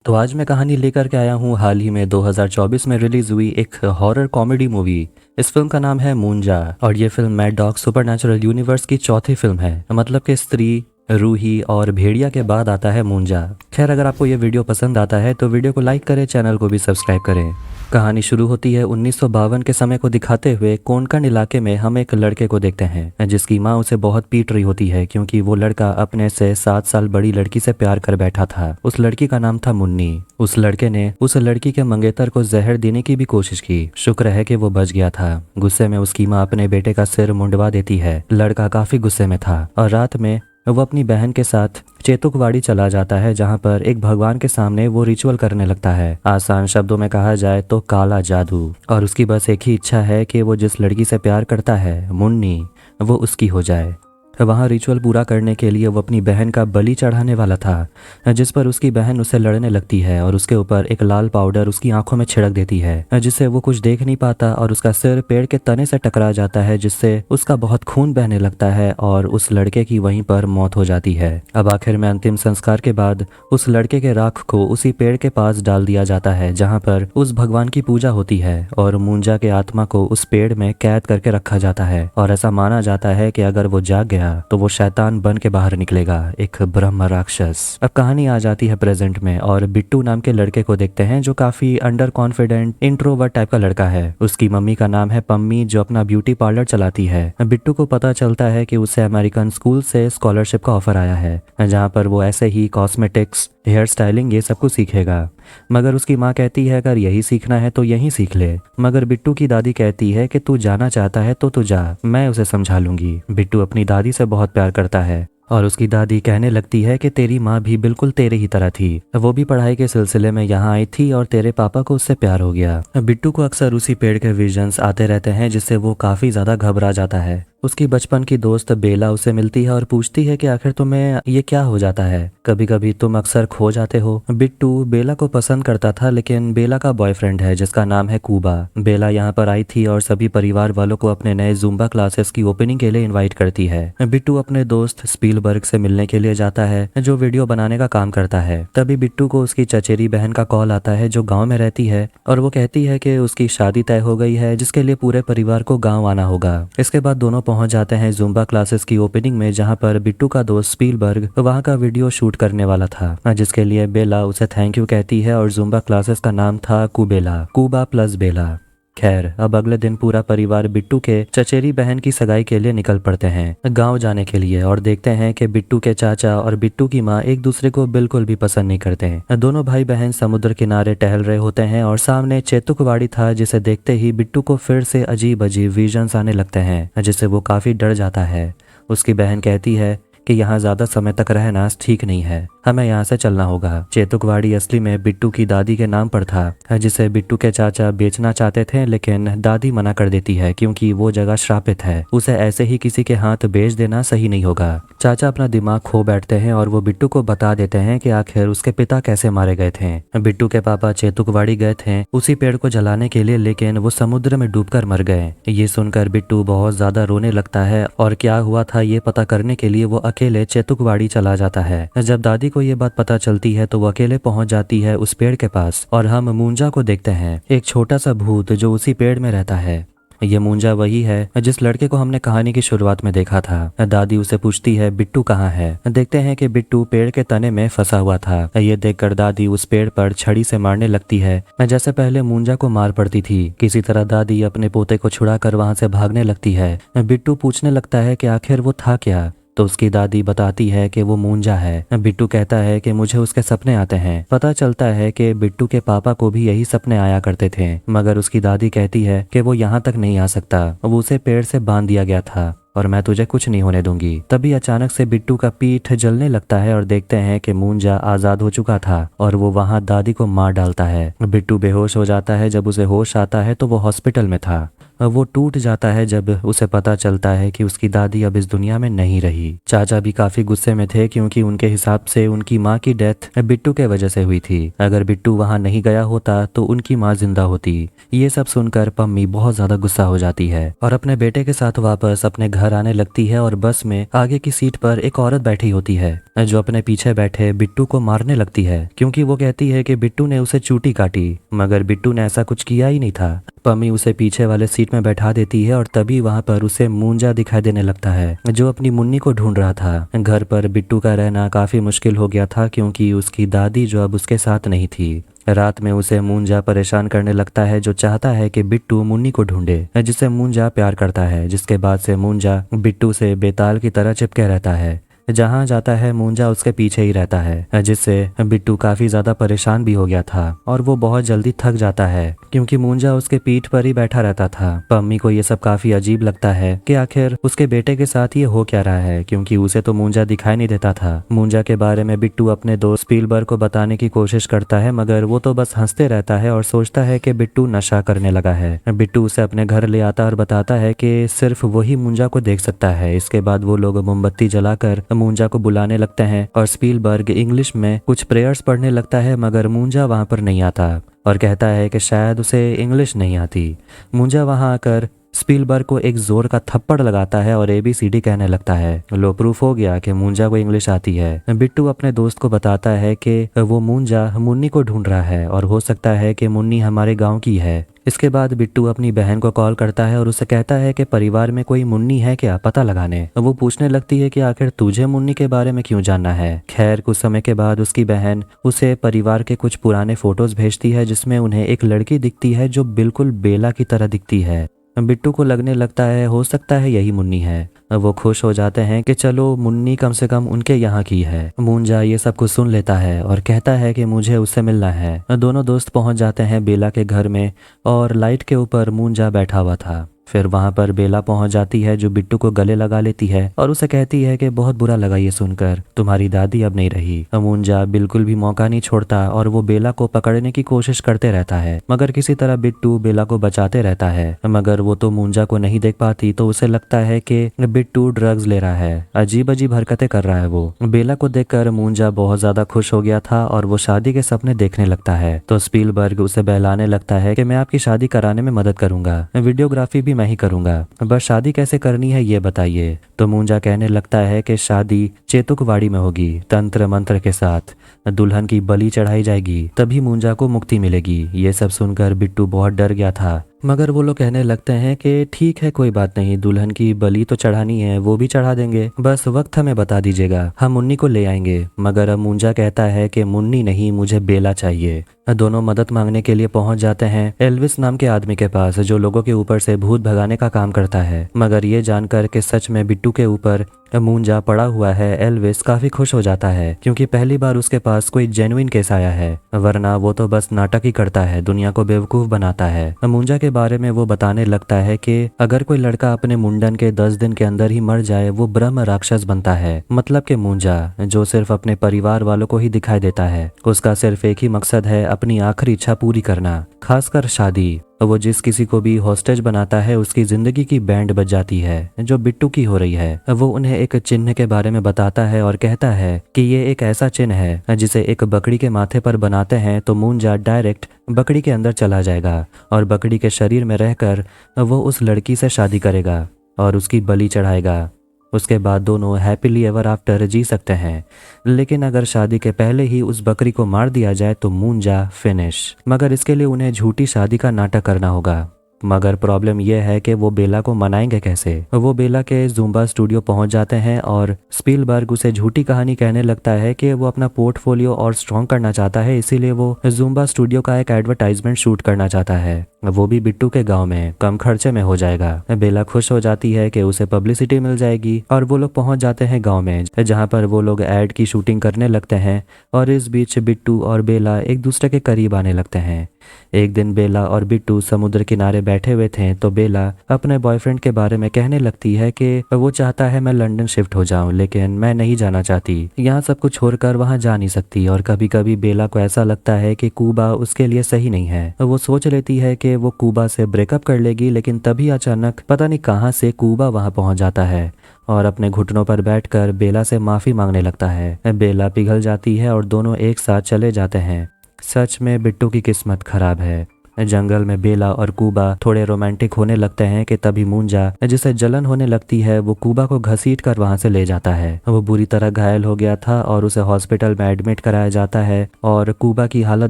तो आज मैं कहानी लेकर के आया हूँ हाल ही में 2024 में रिलीज हुई एक हॉरर कॉमेडी मूवी। इस फिल्म का नाम है मूंजा और ये film mad dog supernatural universe की चौथी फिल्म है। मतलब कि स्त्री, रूही और भेड़िया के बाद आता है मूंजा। खैर, अगर आपको ये वीडियो पसंद आता है तो वीडियो को लाइक करें, चैनल को भी सब्सक्राइब करें। कहानी शुरू होती है 1952 के समय को दिखाते हुए। कोंकण इलाके में हम एक लड़के को देखते हैं जिसकी माँ उसे बहुत पीट रही होती है क्योंकि वो लड़का अपने से 7 साल बड़ी लड़की से प्यार कर बैठा था। उस लड़की का नाम था मुन्नी। उस लड़के ने उस लड़की के मंगेतर को जहर देने की भी कोशिश की। शुक्र है कि वो बच गया था। गुस्से में उसकी माँ अपने बेटे का सिर मुंडवा देती है। लड़का काफी गुस्से में था और रात में वो अपनी बहन के साथ चेतुकवाड़ी चला जाता है, जहां पर एक भगवान के सामने वो रिचुअल करने लगता है। आसान शब्दों में कहा जाए तो काला जादू। और उसकी बस एक ही इच्छा है कि वो जिस लड़की से प्यार करता है, मुन्नी, वो उसकी हो जाए। वहाँ रिचुअल पूरा करने के लिए वो अपनी बहन का बलि चढ़ाने वाला था, जिस पर उसकी बहन उससे लड़ने लगती है और उसके ऊपर एक लाल पाउडर उसकी आंखों में छिड़क देती है, जिससे वो कुछ देख नहीं पाता और उसका सिर पेड़ के तने से टकरा जाता है, जिससे उसका बहुत खून बहने लगता है और उस लड़के की वहीं पर मौत हो जाती है। अब आखिर में अंतिम संस्कार के बाद उस लड़के के राख को उसी पेड़ के पास डाल दिया जाता है जहाँ पर उस भगवान की पूजा होती है और मूंजा के आत्मा को उस पेड़ में कैद करके रखा जाता है। और ऐसा माना जाता है कि अगर वो जाग गया तो वो शैतान बन के बाहर निकलेगा, एक ब्रह्म राक्षस। अब कहानी आ जाती है प्रेजेंट में और बिट्टू नाम के लड़के को देखते हैं जो काफी अंडर कॉन्फिडेंट इंट्रोवर्ट टाइप का लड़का है। उसकी मम्मी का नाम है पम्मी जो अपना ब्यूटी पार्लर चलाती है। बिट्टू को पता चलता है कि उसे अमेरिकन स्कूल से स्कॉलरशिप का ऑफर आया है जहाँ पर वो ऐसे ही कॉस्मेटिक्स, हेयर स्टाइलिंग, ये सब कुछ सीखेगा। मगर उसकी माँ कहती है अगर यही सीखना है तो यहीं सीख ले। मगर बिट्टू की दादी कहती है कि तू जाना चाहता है तो तू जा, मैं उसे समझा लूंगी। बिट्टू अपनी दादी से बहुत प्यार करता है और उसकी दादी कहने लगती है कि तेरी माँ भी बिल्कुल तेरे ही तरह थी, वो भी पढ़ाई के सिलसिले में यहाँ आई थी और तेरे पापा को उससे प्यार हो गया। बिट्टू को अक्सर उसी पेड़ के विजन्स आते रहते हैं जिससे वो काफी ज्यादा घबरा जाता है। उसकी बचपन की दोस्त बेला उसे मिलती है और पूछती है कि आखिर तुम्हें ये क्या हो जाता है, कभी कभी तुम अक्सर खो जाते हो। बिट्टू बेला को पसंद करता था लेकिन बेला का बॉयफ्रेंड है जिसका नाम है कूबा। बेला यहाँ पर आई थी और सभी परिवार वालों को अपने नए जुम्बा क्लासेस की ओपनिंग के लिए इन्वाइट करती है। बिट्टू अपने दोस्त स्पीलबर्ग से मिलने के लिए जाता है जो वीडियो बनाने का काम करता है। तभी बिट्टू को उसकी चचेरी बहन का कॉल आता है जो गाँव में रहती है और वो कहती है कि उसकी शादी तय हो गई है जिसके लिए पूरे परिवार को गाँव आना होगा। इसके बाद दोनों पहुंच जाते हैं जुम्बा क्लासेस की ओपनिंग में जहां पर बिट्टू का दोस्त स्पीलबर्ग वहां का वीडियो शूट करने वाला था, जिसके लिए बेला उसे थैंक यू कहती है और जुम्बा क्लासेस का नाम था कुबेला, कूबा प्लस बेला। खैर, अब अगले दिन पूरा परिवार बिट्टू के चचेरी बहन की सगाई के लिए निकल पड़ते हैं गांव जाने के लिए और देखते हैं कि बिट्टू के चाचा और बिट्टू की माँ एक दूसरे को बिल्कुल भी पसंद नहीं करते हैं। दोनों भाई बहन समुद्र किनारे टहल रहे होते हैं और सामने चेतुकवाड़ी था जिसे देखते ही बिट्टू को फिर से अजीब अजीब विजन्स आने लगते हैं जिससे वो काफी डर जाता है। उसकी बहन कहती है कि यहाँ ज्यादा समय तक रहना ठीक नहीं है, हमें यहाँ से चलना होगा। चेतुकवाड़ी असली में बिट्टू की दादी के नाम पर था जिसे बिट्टू के चाचा बेचना चाहते थे लेकिन दादी मना कर देती है क्योंकि वो जगह श्रापित है, उसे ऐसे ही किसी के हाथ बेच देना सही नहीं होगा। चाचा अपना दिमाग खो बैठते हैं और वो बिट्टू को बता देते हैं कि आखिर उसके पिता कैसे मारे गए थे। बिट्टू के पापा चेतुकवाड़ी गए थे उसी पेड़ को जलाने के लिए लेकिन वो समुद्र में डूबकर मर गए। ये सुनकर बिट्टू बहुत ज्यादा रोने लगता है और क्या हुआ था ये पता करने के लिए वो अकेले चेतुकवाड़ी चला जाता है। जब दादी को ये बात पता चलती है तो वो अकेले पहुंच जाती है उस पेड़ के पास और हम मूंजा को देखते हैं, एक छोटा सा भूत जो उसी पेड़ में रहता है। ये मूंजा वही है जिस लड़के को हमने कहानी की शुरुआत में देखा था। दादी उसे पूछती है बिट्टू कहाँ है। देखते हैं कि बिट्टू पेड़ के तने में फंसा हुआ था। ये देखकर दादी उस पेड़ पर छड़ी से मारने लगती है जैसे पहले मूंजा को मार पड़ती थी। किसी तरह दादी अपने पोते को छुड़ाकर वहां से भागने लगती है। बिट्टू पूछने लगता है कि आखिर वो था क्या, तो उसकी दादी बताती है कि वो मूंजा है। बिट्टू कहता है कि मुझे उसके सपने आते हैं। पता चलता है कि बिट्टू के पापा को भी यही सपने आया करते थे, मगर उसकी दादी कहती है कि वो यहाँ तक नहीं आ सकता, वो उसे पेड़ से बांध दिया गया था और मैं तुझे कुछ नहीं होने दूंगी। तभी अचानक से बिट्टू का पीठ जलने लगता है और देखते हैं कि मूंजा आजाद हो चुका था और वो वहां दादी को मार डालता है। बिट्टू बेहोश हो जाता है। जब उसे होश आता है तो वो हॉस्पिटल में था। वो टूट जाता है जब उसे पता चलता है कि उसकी दादी अब इस दुनिया में नहीं रही। चाचा भी काफी गुस्से में थे क्योंकि उनके हिसाब से उनकी माँ की डेथ बिट्टू के वजह से हुई थी। अगर बिट्टू वहां नहीं गया होता तो उनकी माँ जिंदा होती। ये सब सुनकर पम्मी बहुत ज्यादा गुस्सा हो जाती है और अपने बेटे के साथ वापस अपने घर घर आने लगती है और बस में आगे की सीट पर एक औरत बैठी होती है जो अपने पीछे बैठे बिट्टू को मारने लगती है, क्योंकि वो कहती है कि बिट्टू ने उसे चूटी काटी, मगर बिट्टू ने ऐसा कुछ किया ही नहीं था। पम्मी उसे पीछे वाले सीट में बैठा देती है और तभी वहां पर उसे मूंजा दिखाई देने लगता है जो अपनी मुन्नी को ढूंढ रहा था। घर पर बिट्टू का रहना काफी मुश्किल हो गया था, क्योंकि उसकी दादी जो अब उसके साथ नहीं थी। रात में उसे मूंजा परेशान करने लगता है, जो चाहता है कि बिट्टू मुन्नी को ढूंढे, जिससे मूंजा प्यार करता है। जिसके बाद से मूंजा बिट्टू से बेताल की तरह चिपके रहता है। जहां जाता है मूंजा उसके पीछे ही रहता है, जिससे बिट्टू काफी ज्यादा परेशान भी हो गया था और वो बहुत जल्दी थक जाता है, क्योंकि मूंजा उसके पीठ पर ही बैठा रहता था। पम्मी को ये सब काफी अजीब लगता है कि आखिर उसके बेटे के साथ ये हो क्या रहा है, क्योंकि उसे तो मूंजा दिखाई नहीं देता था। मूंजा के बारे में बिट्टू अपने दोस्त स्पीलबर्ग को बताने की कोशिश करता है, मगर वो तो बस हंसते रहता है और सोचता है कि बिट्टू नशा करने लगा है। बिट्टू उसे अपने घर ले आता और बताता है कि सिर्फ वही मूंजा को देख सकता है। इसके बाद वो लोग मोमबत्ती जलाकर मूंजा को बुलाने लगते हैं और स्पीलबर्ग इंग्लिश में कुछ प्रेयर्स पढ़ने लगता है, मगर मूंजा वहां पर नहीं आता और कहता है कि शायद उसे इंग्लिश नहीं आती। मूंजा वहां आकर स्पीलबर्ग को एक जोर का थप्पड़ लगाता है और ABCD कहने लगता है। लो प्रूफ हो गया कि मूंजा को इंग्लिश आती है। बिट्टू अपने दोस्त को बताता है कि वो मूंजा मुन्नी को ढूंढ रहा है और हो सकता है कि मुन्नी हमारे गांव की है। इसके बाद बिट्टू अपनी बहन को कॉल करता है और उसे कहता है कि परिवार में कोई मुन्नी है क्या, पता लगाने। वो पूछने लगती है कि आखिर तुझे मुन्नी के बारे में क्यों जानना है। खैर कुछ समय के बाद उसकी बहन उसे परिवार के कुछ पुराने फोटोज भेजती है, जिसमें उन्हें एक लड़की दिखती है जो बिल्कुल बेला की तरह दिखती है। बिट्टू को लगने लगता है हो सकता है यही मुन्नी है। वो खुश हो जाते हैं कि चलो मुन्नी कम से कम उनके यहाँ की है। मूंजा ये सब कुछ सुन लेता है और कहता है कि मुझे उससे मिलना है। दोनों दोस्त पहुंच जाते हैं बेला के घर में और लाइट के ऊपर मूंजा बैठा हुआ था। फिर वहां पर बेला पहुंच जाती है जो बिट्टू को गले लगा लेती है और उसे कहती है कि बहुत बुरा लगा ये सुनकर, तुम्हारी दादी अब नहीं रही। मूंजा बिल्कुल भी मौका नहीं छोड़ता और वो बेला को पकड़ने की कोशिश करते रहता है, मगर किसी तरह बिट्टू बेला को बचाते रहता है। मगर वो तो मूंजा को नहीं देख पाती, तो उसे लगता है कि बिट्टू ड्रग्स ले रहा है, अजीब अजीब हरकतें कर रहा है। वो बेला को देखकर मूंजा बहुत ज्यादा खुश हो गया था और वो शादी के सपने देखने लगता है। तो स्पीलबर्ग उसे बहलाने लगता है कि मैं आपकी शादी कराने में मदद करूंगा, वीडियोग्राफी भी मैं ही करूंगा, बस शादी कैसे करनी है ये बताइए। तो मूंजा कहने लगता है कि शादी चेतुकवाड़ी में होगी, तंत्र मंत्र के साथ दुल्हन की बलि चढ़ाई जाएगी, तभी मूंजा को मुक्ति मिलेगी। ये सब सुनकर बिट्टू बहुत डर गया था, मगर वो लोग कहने लगते हैं कि ठीक है कोई बात नहीं, दुल्हन की बलि तो चढ़ानी है, वो भी चढ़ा देंगे, बस वक्त हमें बता दीजिएगा, हम मुन्नी को ले आएंगे। मगर अब मूंजा कहता है कि मुन्नी नहीं, मुझे बेला चाहिए। दोनों मदद मांगने के लिए पहुंच जाते हैं एल्विस नाम के आदमी के पास, जो लोगों के ऊपर से भूत भगाने का काम करता है। मगर ये जानकर कि सच में बिट्टू के ऊपर मूंजा पड़ा हुआ है, एल्विस काफी खुश हो जाता है, क्योंकि पहली बार उसके पास कोई जेन्युइन केस आया है, वरना वो तो बस नाटक ही करता है, दुनिया को बेवकूफ बनाता है। मूंजा के बारे में वो बताने लगता है कि अगर कोई लड़का अपने मुंडन के 10 दिन के अंदर ही मर जाए वो ब्रह्म राक्षस बनता है। मतलब कि मूंजा जो सिर्फ अपने परिवार वालों को ही दिखाई देता है, उसका सिर्फ एक ही मकसद है, अपनी आखिरी इच्छा पूरी करना, खासकर शादी। वो जिस किसी को भी हॉस्टेज बनाता है उसकी जिंदगी की बैंड बज जाती है, जो बिट्टू की हो रही है। वो उन्हें एक चिन्ह के बारे में बताता है और कहता है कि ये एक ऐसा चिन्ह है जिसे एक बकरी के माथे पर बनाते हैं तो मूंजा डायरेक्ट बकरी के अंदर चला जाएगा और बकरी के शरीर में रहकर वो उस लड़की से शादी करेगा और उसकी बलि चढ़ाएगा। उसके बाद दोनों हैप्पीली एवर आफ्टर जी सकते हैं। लेकिन अगर शादी के पहले ही उस बकरी को मार दिया जाए तो मूंजा फिनिश। मगर इसके लिए उन्हें झूठी शादी का नाटक करना होगा। मगर प्रॉब्लम यह है कि वो बेला को मनाएंगे कैसे। वो बेला के ज़ुम्बा स्टूडियो पहुंच जाते हैं और स्पीलबर्ग उसे झूठी कहानी कहने लगता है कि वो अपना पोर्टफोलियो और स्ट्रॉन्ग करना चाहता है, इसीलिए वो ज़ुम्बा स्टूडियो का एक एडवर्टाइजमेंट शूट करना चाहता है, वो भी बिट्टू के गांव में, कम खर्चे में हो जाएगा। बेला खुश हो जाती है कि उसे पब्लिसिटी मिल जाएगी और वो लोग पहुंच जाते हैं गांव में, जहां पर वो लोग एड की शूटिंग करने लगते हैं। और इस बीच बिट्टू और बेला एक दूसरे के करीब आने लगते हैं। एक दिन बेला और बिट्टू समुद्र किनारे बैठे हुए थे तो बेला अपने बॉयफ्रेंड के बारे में कहने लगती है कि वो चाहता है मैं लंदन शिफ्ट हो जाऊं, लेकिन मैं नहीं जाना चाहती, यहाँ सब कुछ छोड़कर वहाँ जा नहीं सकती। और कभी कभी बेला को ऐसा लगता है कि कूबा उसके लिए सही नहीं है। वो सोच लेती है कि वो कूबा से ब्रेकअप कर लेगी, लेकिन तभी अचानक पता नहीं कहाँ से कूबा वहाँ पहुँच जाता है और अपने घुटनों पर बैठकर बेला से माफी मांगने लगता है। बेला पिघल जाती है और दोनों एक साथ चले जाते हैं। सच में बिट्टू की किस्मत खराब है। जंगल में बेला और कूबा थोड़े रोमांटिक होने लगते हैं कि तभी मूंजा, जिसे जलन होने लगती है, वो कूबा को घसीट कर वहां से ले जाता है। वो बुरी तरह घायल हो गया था और उसे हॉस्पिटल में एडमिट कराया जाता है और कूबा की हालत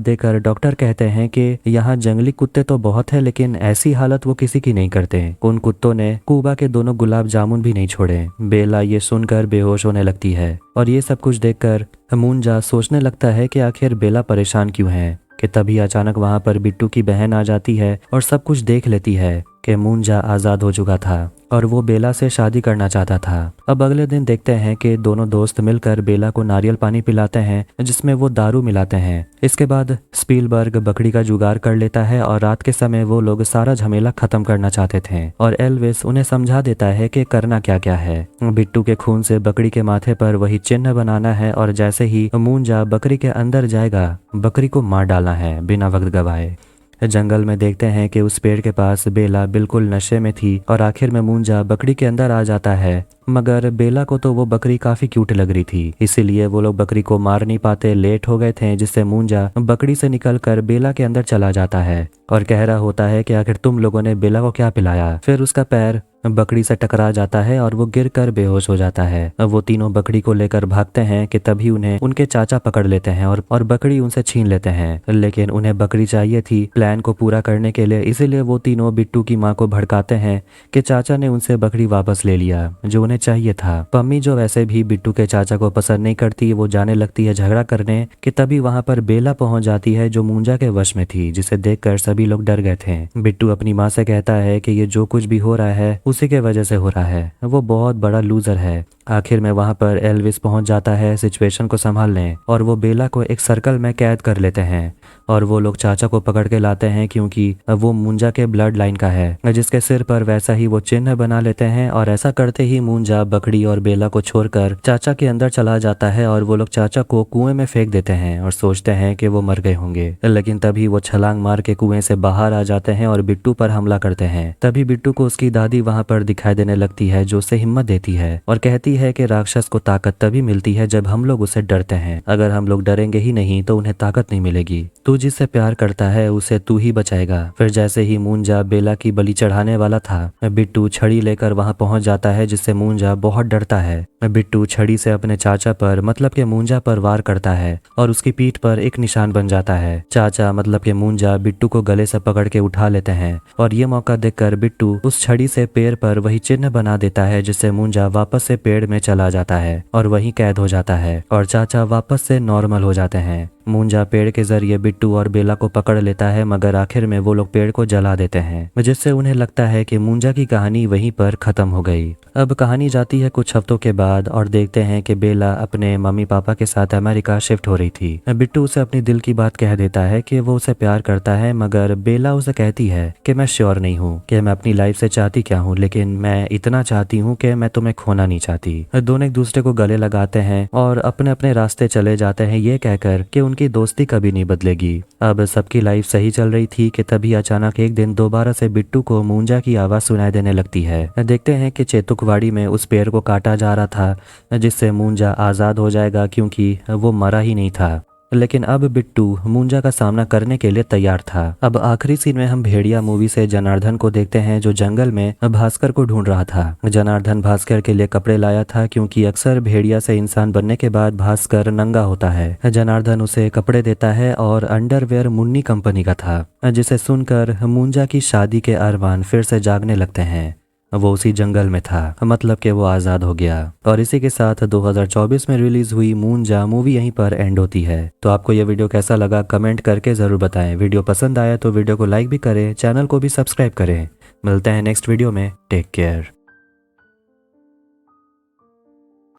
देखकर डॉक्टर कहते हैं कि यहाँ जंगली कुत्ते तो बहुत है, लेकिन ऐसी हालत वो किसी की नहीं करते। उन कुत्तों ने कूबा के दोनों गुलाब जामुन भी नहीं छोड़े। बेला ये सुनकर बेहोश होने लगती है और ये सब कुछ देखकर मूंजा सोचने लगता है कि आखिर बेला परेशान क्यों है कि तभी अचानक वहां पर बिट्टू की बहन आ जाती है और सब कुछ देख लेती है कि मूंजा आज़ाद हो चुका था और वो बेला से शादी करना चाहता था। अब अगले दिन देखते हैं कि दोनों दोस्त मिलकर बेला को नारियल पानी पिलाते हैं जिसमें वो दारू मिलाते हैं। इसके बाद स्पीलबर्ग बकरी का जुगाड़ कर लेता है और रात के समय वो लोग सारा झमेला खत्म करना चाहते थे और एल्विस उन्हें समझा देता है कि करना क्या क्या है। बिट्टू के खून से बकरी के माथे पर वही चिन्ह बनाना है और जैसे ही मूंजा बकरी के अंदर जाएगा, बकरी को मार डालना है बिना वक्त गवाए। जंगल में देखते हैं कि उस पेड़ के पास बेला बिल्कुल नशे में थी और आखिर में मूंजा बकरी के अंदर आ जाता है, मगर बेला को तो वो बकरी काफी क्यूट लग रही थी, इसीलिए वो लोग बकरी को मार नहीं पाते, लेट हो गए थे, जिससे मूंजा बकरी से निकलकर बेला के अंदर चला जाता है और कह रहा होता है कि आखिर तुम लोगों ने बेला को क्या पिलाया। फिर उसका पैर बकरी से टकरा जाता है और वो गिरकर बेहोश हो जाता है। अब वो तीनों बकरी को लेकर भागते हैं कि तभी उन्हें उनके चाचा पकड़ लेते हैं और बकरी उनसे छीन लेते हैं, लेकिन उन्हें बकरी चाहिए थी प्लान को पूरा करने के लिए, इसीलिए वो तीनों बिट्टू की माँ को भड़काते हैं कि चाचा ने उनसे बकरी वापस ले लिया जो उन्हें चाहिए था। पम्मी जो वैसे भी बिट्टू के चाचा को पसंद नहीं करती, वो जाने लगती है झगड़ा करने कि तभी वहां पर बेला पहुंच जाती है जो मूंजा के वश में थी, जिसे देखकर सभी लोग डर गए थे। बिट्टू अपनी माँ से कहता है कि ये जो कुछ भी हो रहा है उसी के वजह से हो रहा है, वो बहुत बड़ा लूजर है। आखिर में वहां पर एल्विस पहुंच जाता है सिचुएशन को संभालने और वो बेला को एक सर्कल में कैद कर लेते हैं और वो लोग चाचा को पकड़ के लाते हैं क्योंकि वो मूंजा के ब्लड लाइन का है, जिसके सिर पर वैसा ही वो चिन्ह बना लेते हैं और ऐसा करते ही मूंजा बकरी और बेला को छोड़कर चाचा के अंदर चला जाता है और वो लोग चाचा को कुएं में फेंक देते हैं और सोचते हैं कि वो मर गए होंगे, लेकिन तभी वो छलांग मार के कुएं से बाहर आ जाते हैं और बिट्टू पर हमला करते हैं। तभी बिट्टू को उसकी दादी वहां पर दिखाई देने लगती है जो उसे हिम्मत देती है और कहती है कि राक्षस को ताकत तभी मिलती है जब हम लोग उसे डरते हैं, अगर हम लोग डरेंगे ही नहीं तो उन्हें ताकत नहीं मिलेगी। तू जिससे प्यार करता है उसे तू ही बचाएगा। फिर जैसे ही मूंजा बेला की बलि चढ़ाने वाला था, बिट्टू छड़ी लेकर वहां पहुंच जाता है, जिससे मूंजा बहुत डरता है। बिट्टू छड़ी से अपने चाचा पर मतलब के मूंजा पर वार करता है और उसकी पीठ पर एक निशान बन जाता है। चाचा मतलब के मूंजा बिट्टू को गले से पकड़ के उठा लेते हैं और ये मौका देखकर बिट्टू उस छड़ी से पैर पर वही चिन्ह बना देता है, जिससे मूंजा वापस से पेड़ में चला जाता है और वहीं कैद हो जाता है और चाचा वापस से नॉर्मल हो जाते हैं। मूंजा पेड़ के जरिए बिट्टू और बेला को पकड़ लेता है, मगर आखिर में वो लोग पेड़ को जला देते हैं, जिससे उन्हें लगता है कि मूंजा की कहानी वहीं पर खत्म हो गई। अब कहानी जाती है कुछ हफ्तों के बाद और देखते हैं कि बेला अपने मम्मी पापा के साथ अमेरिका शिफ्ट हो रही थी। बिट्टू उसे अपनी दिल की बात कह देता है कि वो उसे प्यार करता है, मगर बेला उसे कहती है कि मैं श्योर नहीं हूँ कि मैं अपनी लाइफ से चाहती क्या हूँ, लेकिन मैं इतना चाहती हूँ कि मैं तुम्हें खोना नहीं चाहती। दोनों एक दूसरे को गले लगाते हैं और अपने अपने रास्ते चले जाते हैं, ये कहकर कि उनकी दोस्ती कभी नहीं बदलेगी। अब सबकी लाइफ सही चल रही थी कि तभी अचानक एक दिन दोबारा से बिट्टू को मूंजा की आवाज सुनाई देने लगती है। देखते हैं कि चेतुकवाड़ी में उस पेड़ को काटा जा रहा था, जिससे मूंजा आजाद हो जाएगा क्योंकि वो मरा ही नहीं था। लेकिन अब बिट्टू मूंजा का सामना करने के लिए तैयार था। अब आखिरी सीन में हम भेड़िया मूवी से जनार्दन को देखते हैं जो जंगल में भास्कर को ढूंढ रहा था। जनार्दन भास्कर के लिए कपड़े लाया था क्योंकि अक्सर भेड़िया से इंसान बनने के बाद भास्कर नंगा होता है। जनार्दन उसे कपड़े देता है और अंडरवेयर मुन्नी कंपनी का था, जिसे सुनकर मूंजा की शादी के अरमान फिर से जागने लगते हैं। वो उसी जंगल में था, मतलब कि वो आज़ाद हो गया। और इसी के साथ 2024 में रिलीज हुई मूंजा मूवी यहीं पर एंड होती है। तो आपको ये वीडियो कैसा लगा कमेंट करके ज़रूर बताएं। वीडियो पसंद आया तो वीडियो को लाइक भी करें, चैनल को भी सब्सक्राइब करें। मिलते हैं नेक्स्ट वीडियो में। Take care.